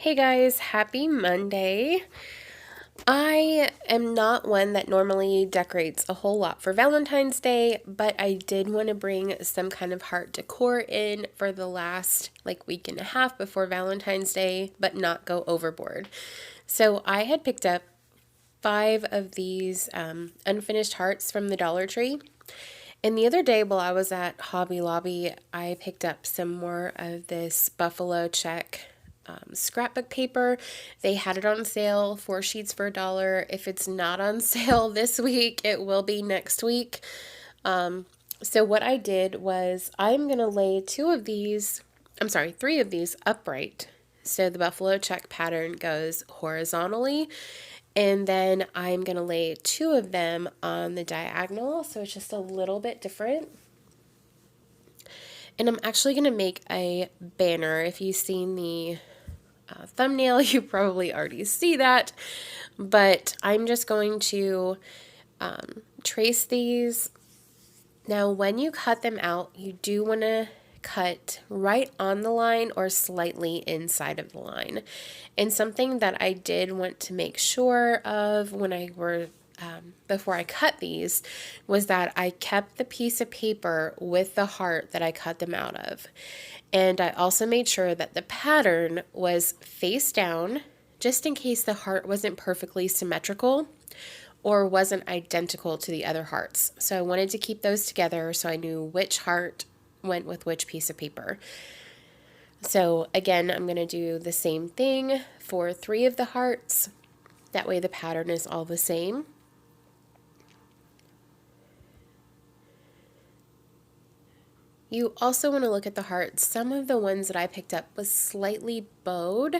Hey guys, happy Monday. I am not one that normally decorates a whole lot for Valentine's Day, but I did want to bring some kind of heart decor in for the last week and a half before Valentine's Day, but not go overboard. So I had picked up 5 of these unfinished hearts from the Dollar Tree. And the other day while I was at Hobby Lobby, I picked up some more of this buffalo check scrapbook paper. They had it on sale, 4 sheets for $1. If it's not on sale this week, it will be next week. So what I did was I'm going to lay 3 of these upright. So the buffalo check pattern goes horizontally. And then I'm going to lay 2 of them on the diagonal, so it's just a little bit different. And I'm actually going to make a banner. If you've seen the thumbnail, you probably already see that. But I'm just going to trace these. Now, when you cut them out, you do want to cut right on the line or slightly inside of the line. And something that I did want to make sure of before I cut these was that I kept the piece of paper with the heart that I cut them out of. And I also made sure that the pattern was face down, just in case the heart wasn't perfectly symmetrical or wasn't identical to the other hearts. So I wanted to keep those together so I knew which heart went with which piece of paper. So again, I'm going to do the same thing for 3 of the hearts. That way the pattern is all the same. You also want to look at the hearts. Some of the ones that I picked up was slightly bowed.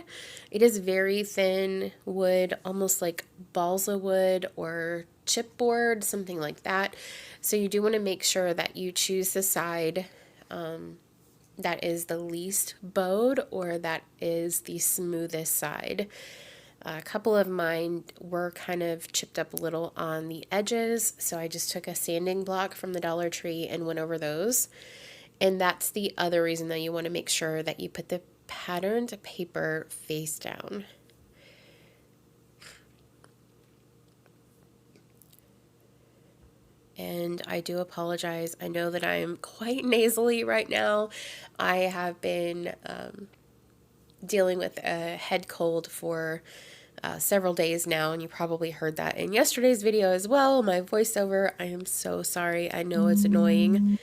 It is very thin wood, almost like balsa wood or chipboard, something like that. So you do want to make sure that you choose the side that is the least bowed or that is the smoothest side. A couple of mine were kind of chipped up a little on the edges, so I just took a sanding block from the Dollar Tree and went over those. And that's the other reason that you want to make sure that you put the patterned paper face down. And I do apologize. I know that I'm quite nasally right now. I have been dealing with a head cold for several days now, and you probably heard that in yesterday's video as well. My voiceover, I am so sorry. I know it's annoying.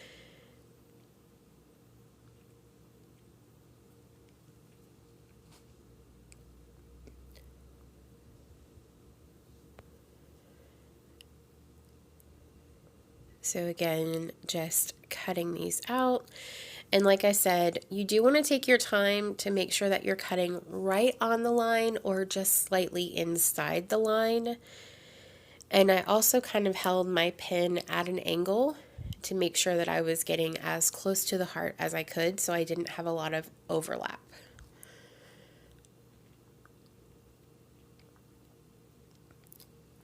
So again, just cutting these out. And like I said, you do want to take your time to make sure that you're cutting right on the line or just slightly inside the line. And I also kind of held my pin at an angle to make sure that I was getting as close to the heart as I could so I didn't have a lot of overlap.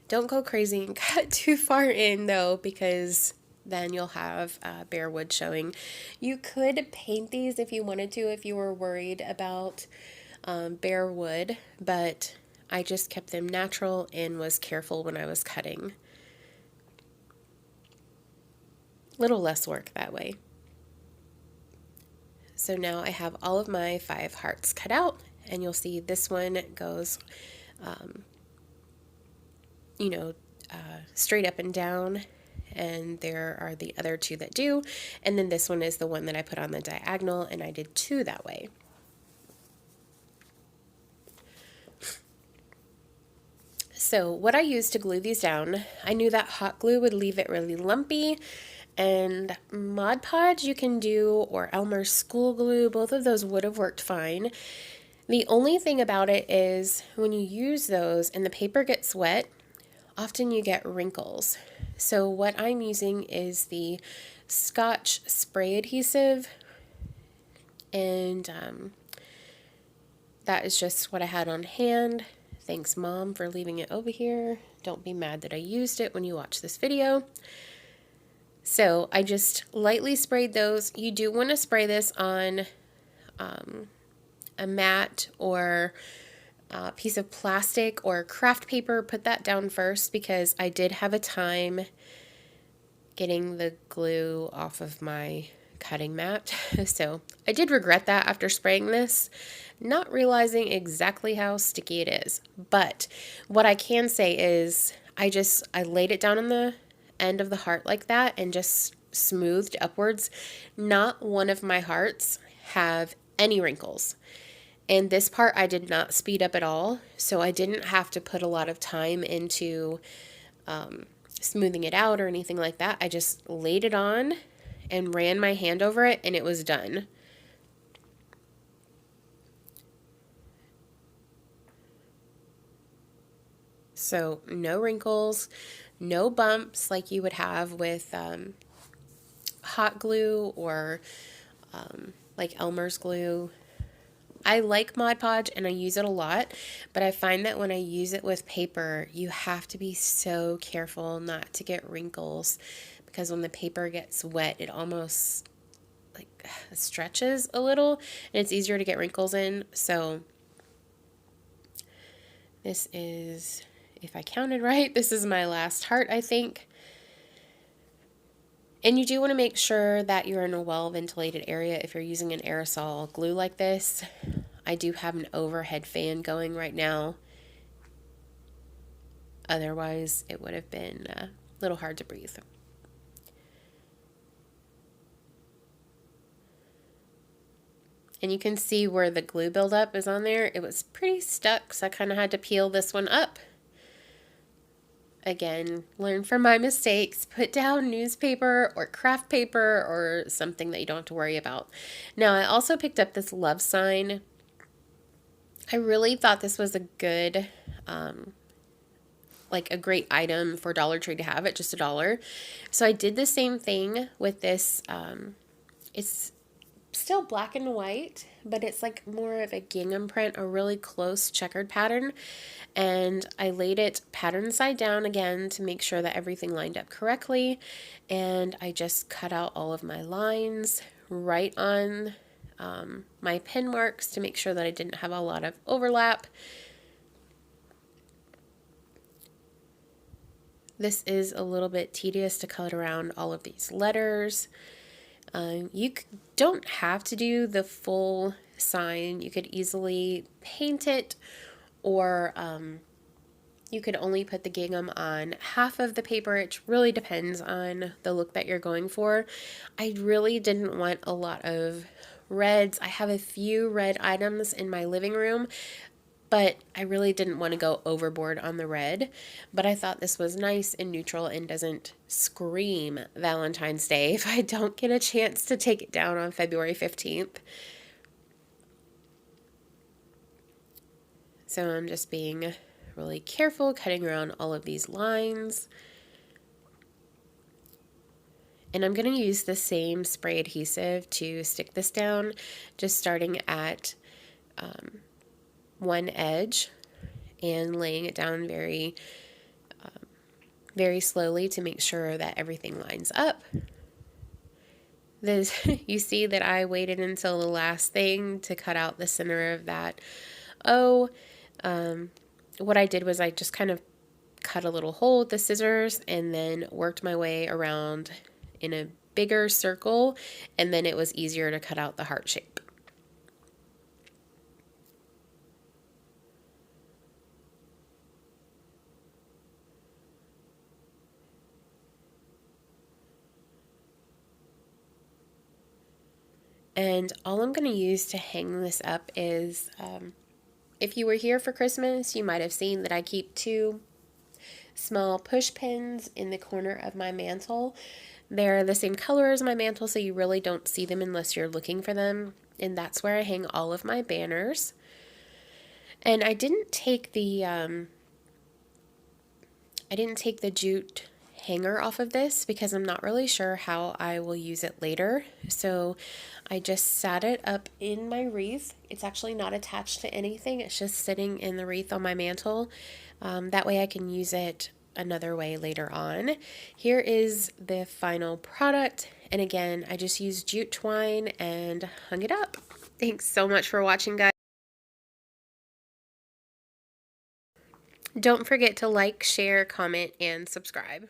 Don't go crazy and cut too far in though, because then you'll have bare wood showing. You could paint these if you wanted to, if you were worried about bare wood, but I just kept them natural and was careful when I was cutting. Little less work that way. So now I have all of my 5 hearts cut out, and you'll see this one goes straight up and down, and there are the other 2 that do, and then this one is the one that I put on the diagonal, and I did 2 that way. So what I used to glue these down, I knew that hot glue would leave it really lumpy, and Mod Podge you can do, or Elmer's school glue, both of those would have worked fine. The only thing about it is when you use those and the paper gets wet, often you get wrinkles. So what I'm using is the Scotch spray adhesive, and that is just what I had on hand. Thanks, Mom, for leaving it over here. Don't be mad that I used it when you watch this video. So I just lightly sprayed those. You do want to spray this on a mat or a piece of plastic or craft paper, put that down first, because I did have a time getting the glue off of my cutting mat. So I did regret that after spraying this, not realizing exactly how sticky it is. But what I can say is I laid it down on the end of the heart like that and just smoothed upwards. Not one of my hearts have any wrinkles. And this part I did not speed up at all, so I didn't have to put a lot of time into smoothing it out or anything like that. I just laid it on and ran my hand over it, and it was done. So no wrinkles, no bumps like you would have with hot glue or like Elmer's glue. I like Mod Podge and I use it a lot, but I find that when I use it with paper, you have to be so careful not to get wrinkles, because when the paper gets wet, it almost like stretches a little and it's easier to get wrinkles in. So this is, if I counted right, this is my last heart, I think. And you do want to make sure that you're in a well-ventilated area if you're using an aerosol glue like this. I do have an overhead fan going right now. Otherwise, it would have been a little hard to breathe. And you can see where the glue buildup is on there. It was pretty stuck, so I kind of had to peel this one up. Again, learn from my mistakes. Put down newspaper or craft paper or something that you don't have to worry about. Now, I also picked up this love sign. I really thought this was a good, like a great item for Dollar Tree to have at just $1. So I did the same thing with this. It's still black and white, but it's like more of a gingham print, a really close checkered pattern. And I laid it pattern side down again to make sure that everything lined up correctly. And I just cut out all of my lines right on my pin marks to make sure that I didn't have a lot of overlap. This is a little bit tedious to cut around all of these letters. You don't have to do the full sign. You could easily paint it, or you could only put the gingham on half of the paper. It really depends on the look that you're going for. I really didn't want a lot of reds. I have a few red items in my living room, but I really didn't want to go overboard on the red. But I thought this was nice and neutral and doesn't scream Valentine's Day if I don't get a chance to take it down on February 15th. So I'm just being really careful, cutting around all of these lines. And I'm going to use the same spray adhesive to stick this down, just starting at one edge and laying it down very slowly to make sure that everything lines up. You see that I waited until the last thing to cut out the center of that O. What I did was I just kind of cut a little hole with the scissors and then worked my way around in a bigger circle, and then it was easier to cut out the heart shape. And all I'm going to use to hang this up is, if you were here for Christmas, you might have seen that I keep 2 small push pins in the corner of my mantle. They're the same color as my mantle, so you really don't see them unless you're looking for them. And that's where I hang all of my banners. And I didn't take the jute hanger off of this because I'm not really sure how I will use it later. So I just sat it up in my wreath. It's actually not attached to anything. It's just sitting in the wreath on my mantle. That way I can use it another way later on. Here is the final product. And again, I just used jute twine and hung it up. Thanks so much for watching, guys. Don't forget to like, share, comment, and subscribe.